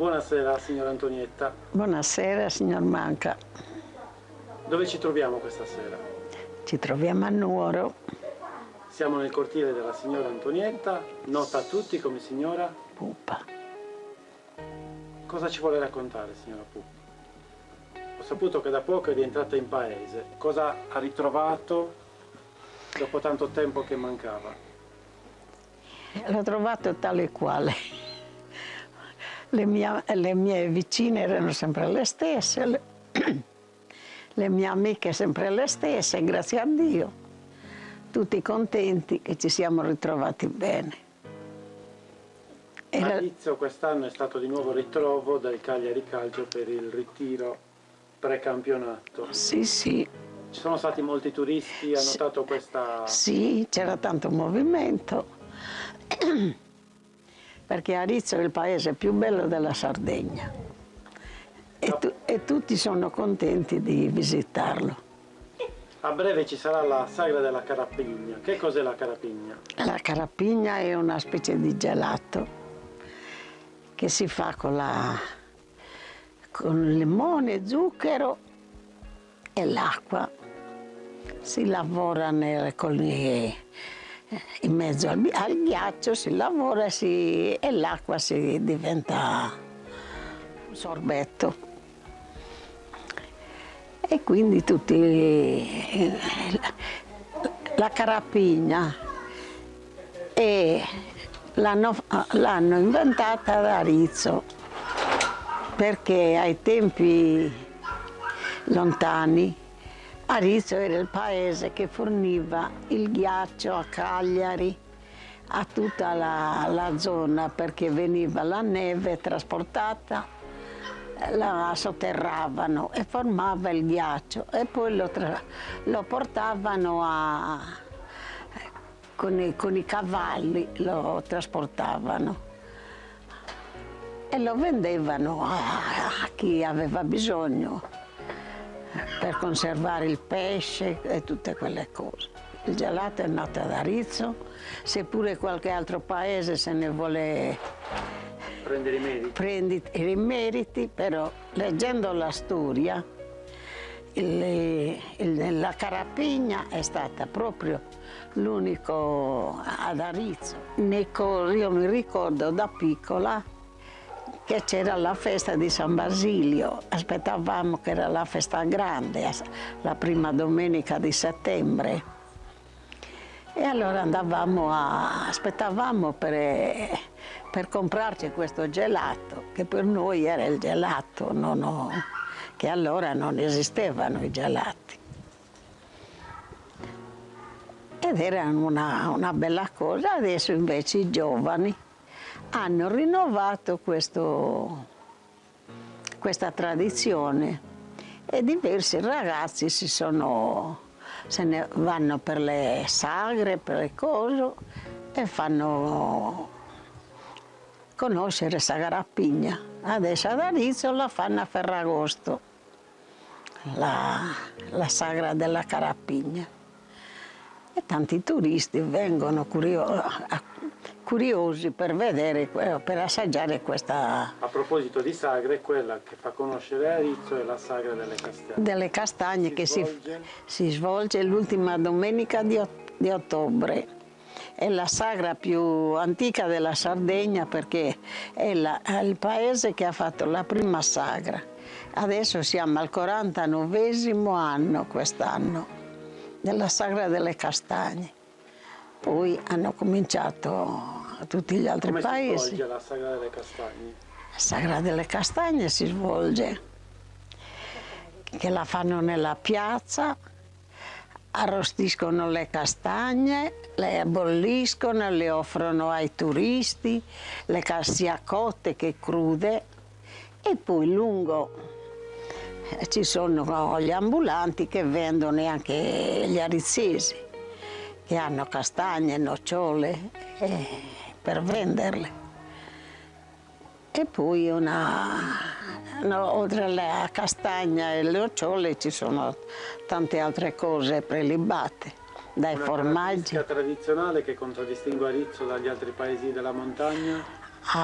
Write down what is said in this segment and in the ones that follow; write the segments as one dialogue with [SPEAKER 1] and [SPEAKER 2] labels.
[SPEAKER 1] Buonasera, signora Antonietta.
[SPEAKER 2] Buonasera, signor Manca.
[SPEAKER 1] Dove ci troviamo questa sera?
[SPEAKER 2] Ci troviamo a Nuoro.
[SPEAKER 1] Siamo nel cortile della signora Antonietta, nota a tutti come signora
[SPEAKER 2] Pupa.
[SPEAKER 1] Cosa ci vuole raccontare, signora Pupa? Ho saputo che da poco è rientrata in paese. Cosa ha ritrovato dopo tanto tempo che mancava?
[SPEAKER 2] L'ho trovato tale e quale. Le mie vicine erano sempre le stesse, le mie amiche sempre le stesse, grazie a Dio. Tutti contenti che ci siamo ritrovati bene.
[SPEAKER 1] All'inizio quest'anno è stato di nuovo ritrovo del Cagliari Calcio per il ritiro precampionato.
[SPEAKER 2] Sì, sì.
[SPEAKER 1] Ci sono stati molti turisti, ha notato questa...
[SPEAKER 2] Sì, c'era tanto movimento, perché Arizzo è il paese più bello della Sardegna e tutti sono contenti di visitarlo.
[SPEAKER 1] A breve ci sarà la sagra della carapigna. Che cos'è la carapigna?
[SPEAKER 2] La carapigna è una specie di gelato che si fa con limone, zucchero e l'acqua. Si lavora in mezzo al ghiaccio, si lavora e l'acqua si diventa un sorbetto. E quindi la carapigna l'hanno inventata ad Arizzo, perché ai tempi lontani Arizzo era il paese che forniva il ghiaccio a Cagliari, a tutta la zona, perché veniva la neve trasportata, la sotterravano e formava il ghiaccio e poi lo portavano con i cavalli, lo trasportavano e lo vendevano a chi aveva bisogno, per conservare il pesce e tutte quelle cose. Il gelato è nato ad Arizzo, seppure qualche altro paese se ne vuole prendere i meriti, però leggendo la storia, la carapigna è stata proprio l'unico ad Arizzo. Io mi ricordo da piccola che c'era la festa di San Basilio, aspettavamo che era la festa grande, la prima domenica di settembre. E allora aspettavamo per comprarci questo gelato, che per noi era il gelato, che allora non esistevano i gelati. Ed era una bella cosa. Adesso invece i giovani hanno rinnovato questa tradizione e diversi ragazzi se ne vanno per le sagre, per le cose e fanno conoscere sta carapigna. Adesso ad Arizzo la fanno a Ferragosto, la sagra della carapigna. E tanti turisti vengono curiosi per vedere, per assaggiare questa...
[SPEAKER 1] A proposito di sagre, quella che fa conoscere Arizzo è la sagra delle castagne.
[SPEAKER 2] Delle castagne che si svolge l'ultima domenica di ottobre. È la sagra più antica della Sardegna, perché è il paese che ha fatto la prima sagra. Adesso siamo al 49° anno quest'anno della sagra delle castagne. Poi hanno cominciato tutti gli altri paesi.
[SPEAKER 1] Come si svolge la sagra delle castagne?
[SPEAKER 2] La sagra delle castagne si svolge che la fanno nella piazza, arrostiscono le castagne, le bolliscono, le offrono ai turisti, sia cotte che crude, e poi lungo ci sono gli ambulanti che vendono, anche gli arizzesi, che hanno castagne, nocciole per venderle. E poi oltre alla castagna e alle nocciole ci sono tante altre cose prelibate, dai formaggi.
[SPEAKER 1] Una caratteristica tradizionale che contraddistingue Arizzo dagli altri paesi della montagna?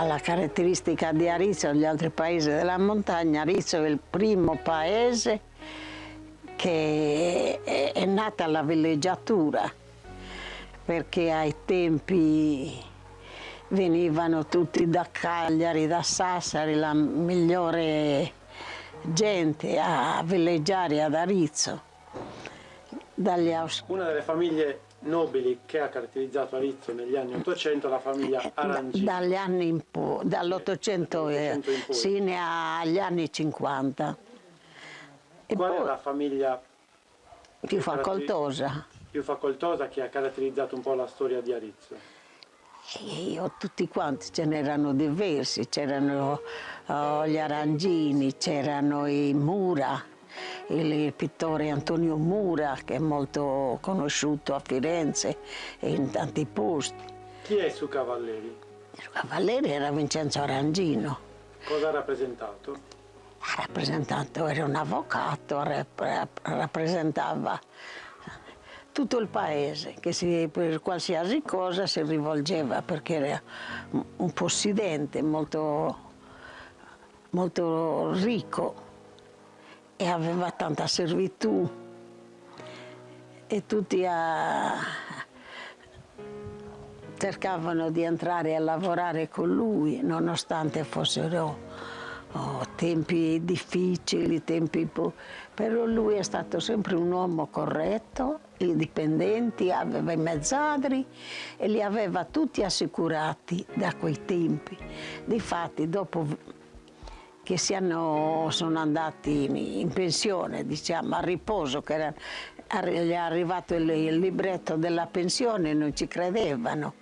[SPEAKER 2] la caratteristica di Arezzo e gli altri paesi della montagna. Arezzo è il primo paese che è nata la villeggiatura, perché ai tempi venivano tutti da Cagliari, da Sassari, la migliore gente a villeggiare ad Arezzo.
[SPEAKER 1] Una delle famiglie nobili che ha caratterizzato Arezzo negli anni 800 è la famiglia Arangini.
[SPEAKER 2] Dagli anni in poi, dall'800
[SPEAKER 1] in poi.
[SPEAKER 2] sino agli anni 50. E
[SPEAKER 1] Qual è
[SPEAKER 2] poi
[SPEAKER 1] la famiglia
[SPEAKER 2] più facoltosa?
[SPEAKER 1] Più facoltosa che ha caratterizzato un po' la storia di Arezzo?
[SPEAKER 2] Tutti quanti, ce n'erano diversi, c'erano gli Arangini, c'erano i Mura, il pittore Antonio Mura, che è molto conosciuto a Firenze e in tanti posti.
[SPEAKER 1] Chi è Su Cavalleri?
[SPEAKER 2] Su Cavalleri era Vincenzo Arangino.
[SPEAKER 1] Cosa ha rappresentato?
[SPEAKER 2] Ha rappresentato, era un avvocato, rappresentava tutto il paese, che per qualsiasi cosa si rivolgeva, perché era un possidente molto, molto ricco e aveva tanta servitù, e tutti cercavano di entrare a lavorare con lui, nonostante fossero tempi difficili, però lui è stato sempre un uomo corretto, i dipendenti, aveva i mezzadri e li aveva tutti assicurati da quei tempi. Difatti, dopo che sono andati in pensione, diciamo, a riposo, che gli è arrivato il libretto della pensione, non ci credevano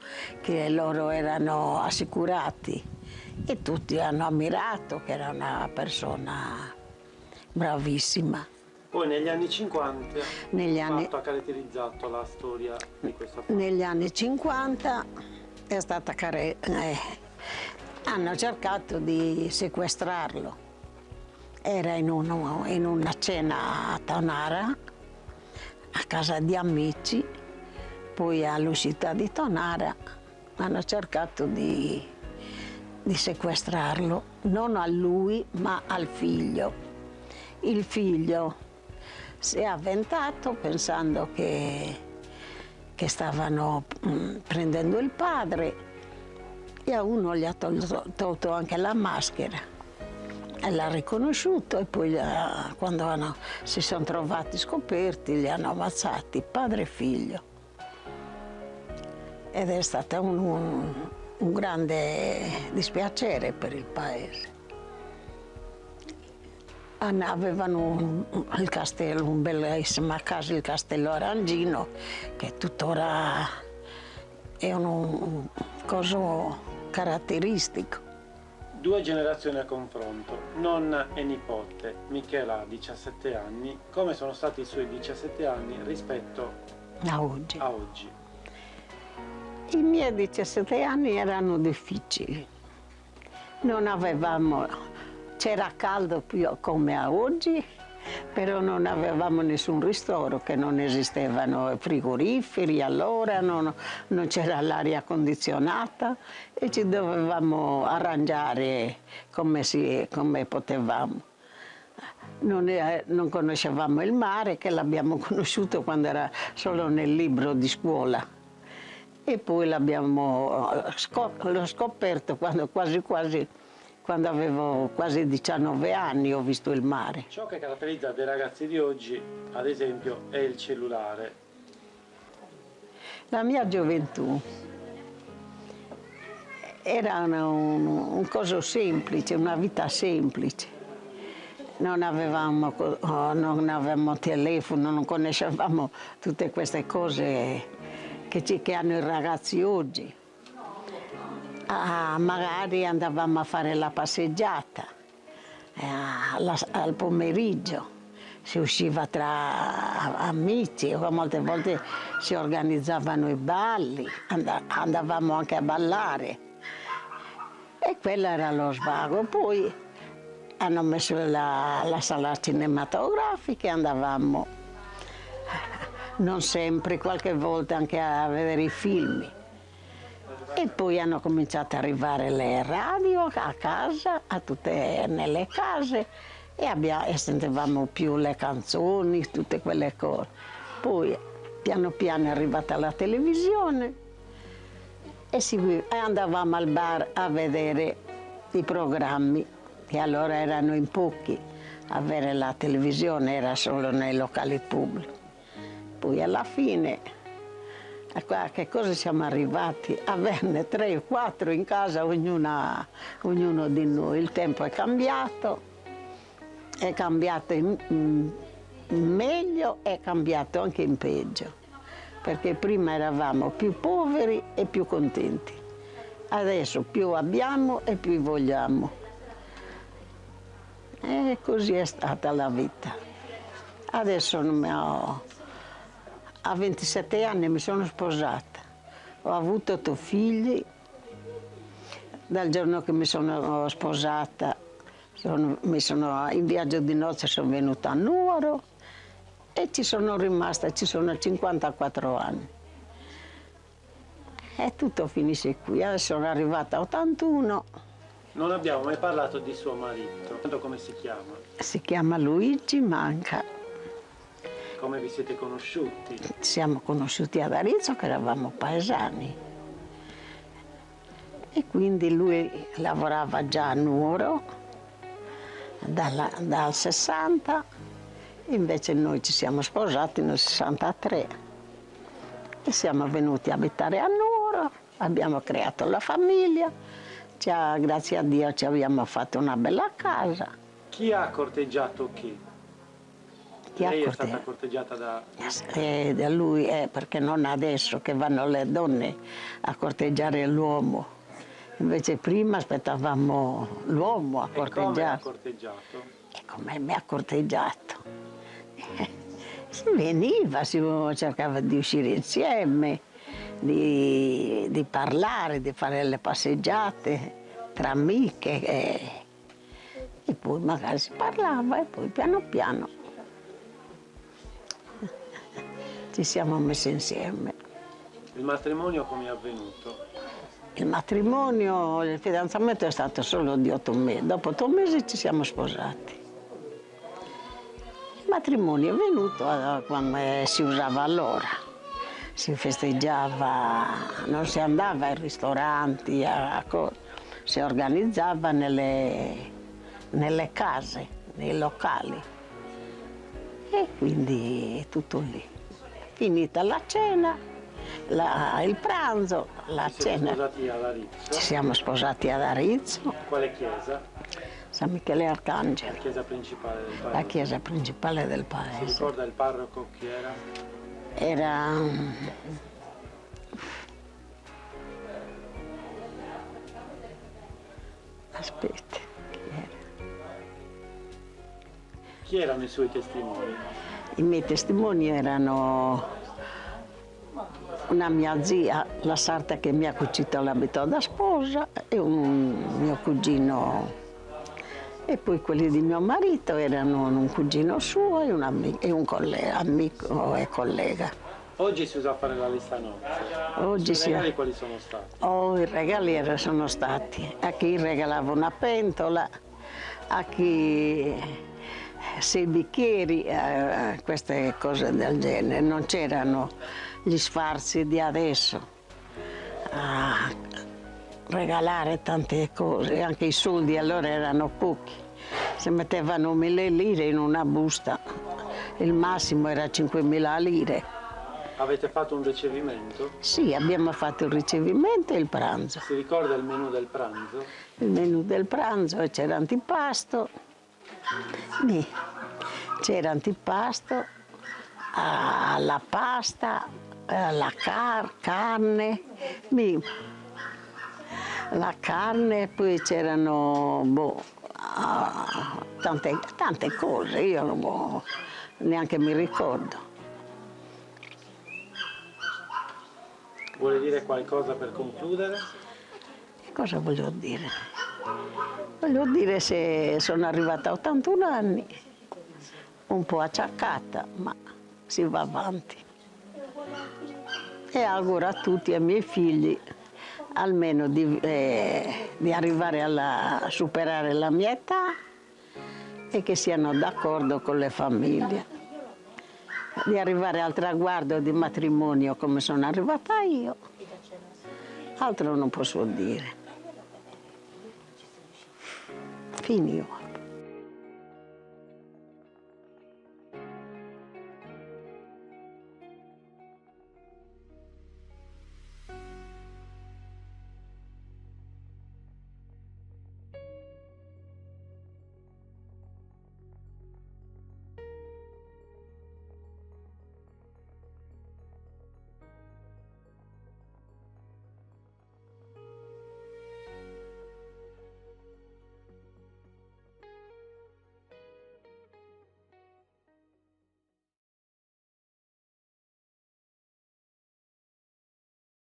[SPEAKER 2] che loro erano assicurati, e tutti hanno ammirato che era una persona bravissima.
[SPEAKER 1] Poi negli anni 50 ha caratterizzato la storia di questa famiglia.
[SPEAKER 2] Negli anni 50 è stata hanno cercato di sequestrarlo. Era in una cena a Tonara, a casa di amici, poi all'uscita di Tonara hanno cercato di sequestrarlo, non a lui ma al figlio. Il figlio si è avventato pensando che stavano prendendo il padre, e a uno gli ha tolto anche la maschera e l'ha riconosciuto, e poi quando si sono trovati scoperti li hanno ammazzati, padre e figlio. Ed è stato un grande dispiacere per il paese. Avevano il castello, un bellissima casa, il castello Arangino, che tuttora è un coso caratteristico.
[SPEAKER 1] Due generazioni a confronto, nonna e nipote. Michela ha 17 anni. Come sono stati i suoi 17 anni rispetto
[SPEAKER 2] a oggi?
[SPEAKER 1] I
[SPEAKER 2] miei 17 anni erano difficili. Non avevamo, c'era caldo più come a oggi, però non avevamo nessun ristoro, che non esistevano frigoriferi allora, non c'era l'aria condizionata, e ci dovevamo arrangiare come potevamo. Non conoscevamo il mare, che l'abbiamo conosciuto quando era solo nel libro di scuola. E poi l'ho scoperto quando avevo quasi 19 anni, ho visto il mare.
[SPEAKER 1] Ciò che caratterizza dei ragazzi di oggi, ad esempio, è il cellulare.
[SPEAKER 2] La mia gioventù era un coso semplice, una vita semplice. Non avevamo telefono, non conoscevamo tutte queste cose che hanno i ragazzi oggi. Magari andavamo a fare la passeggiata al pomeriggio, si usciva tra amici, molte volte si organizzavano i balli, andavamo anche a ballare, e quello era lo svago. Poi hanno messo la sala cinematografica e andavamo, non sempre, qualche volta anche a vedere i film. E poi hanno cominciato ad arrivare le radio a casa, a tutte nelle case, e sentivamo più le canzoni, tutte quelle cose. Poi piano piano è arrivata la televisione e andavamo al bar a vedere i programmi, che allora erano in pochi. Avere la televisione era solo nei locali pubblici. Poi alla fine, a che cosa siamo arrivati? Averne 3 o 4 in casa, ognuno di noi. Il tempo è cambiato in meglio, è cambiato anche in peggio, perché prima eravamo più poveri e più contenti. Adesso più abbiamo e più vogliamo. E così è stata la vita. Adesso a 27 anni mi sono sposata, ho avuto 8 figli. Dal giorno che mi sono sposata in viaggio di nozze, sono venuta a Nuoro e ci sono rimasta, ci sono 54 anni. E tutto finisce qui, adesso sono arrivata a 81.
[SPEAKER 1] Non abbiamo mai parlato di suo marito. Come si chiama?
[SPEAKER 2] Si chiama Luigi Manca.
[SPEAKER 1] Come vi siete conosciuti?
[SPEAKER 2] Ci siamo conosciuti ad Arezzo, che eravamo paesani. E quindi lui lavorava già a Nuoro dal 60, invece noi ci siamo sposati nel 63 e siamo venuti a abitare a Nuoro, abbiamo creato la famiglia. Grazie a Dio ci abbiamo fatto una bella casa.
[SPEAKER 1] Chi ha corteggiato chi? Lei è stata corteggiata da
[SPEAKER 2] lui, perché non adesso che vanno le donne a corteggiare l'uomo. Invece prima aspettavamo l'uomo a corteggiare.
[SPEAKER 1] Come ha corteggiato?
[SPEAKER 2] E come mi ha corteggiato? Si veniva, si cercava di uscire insieme, di parlare, di fare le passeggiate tra amiche e poi magari si parlava e poi piano piano ci siamo messi insieme.
[SPEAKER 1] Il matrimonio come è avvenuto?
[SPEAKER 2] Il fidanzamento è stato solo di 8 mesi, dopo 8 mesi ci siamo sposati. Il matrimonio è venuto come si usava allora. Si festeggiava, non si andava ai ristoranti, si organizzava nelle case, nei locali. E quindi tutto lì. Finita la cena, il pranzo, la cena.
[SPEAKER 1] Ci siamo sposati ad Arezzo?
[SPEAKER 2] Ci siamo sposati ad Arezzo.
[SPEAKER 1] Quale chiesa?
[SPEAKER 2] San Michele Arcangelo.
[SPEAKER 1] La chiesa principale del paese.
[SPEAKER 2] La chiesa principale del
[SPEAKER 1] Si
[SPEAKER 2] paese.
[SPEAKER 1] ricorda il parroco chi era?
[SPEAKER 2] Era aspetta,
[SPEAKER 1] Chi erano i suoi testimoni?
[SPEAKER 2] i miei testimoni erano una mia zia, la sarta che mi ha cucito l'abito da sposa, e un mio cugino. E poi quelli di mio marito erano un cugino suo e un collega, amico e collega.
[SPEAKER 1] Oggi si usa fare la lista nozze.
[SPEAKER 2] Oggi
[SPEAKER 1] I regali quali sono stati?
[SPEAKER 2] I regali sono stati a chi regalava una pentola, a chi 6 bicchieri, queste cose del genere. Non c'erano gli sfarzi di adesso a regalare tante cose, anche i soldi allora erano pochi. Si mettevano 1000 lire in una busta, il massimo era 5000 lire.
[SPEAKER 1] Avete fatto un ricevimento?
[SPEAKER 2] Sì, abbiamo fatto il ricevimento e il pranzo.
[SPEAKER 1] Si ricorda il menù del pranzo?
[SPEAKER 2] Il menù del pranzo c'era antipasto, la pasta, la carne, la carne, poi c'erano tante cose, io neanche mi ricordo.
[SPEAKER 1] Vuole dire qualcosa per concludere?
[SPEAKER 2] Cosa voglio dire? Voglio dire se sono arrivata a 81 anni, un po' acciaccata, ma si va avanti. E auguro a tutti, ai miei figli, almeno di arrivare a superare la mia età e che siano d'accordo con le famiglie, di arrivare al traguardo di matrimonio come sono arrivata io, altro non posso dire. Finito.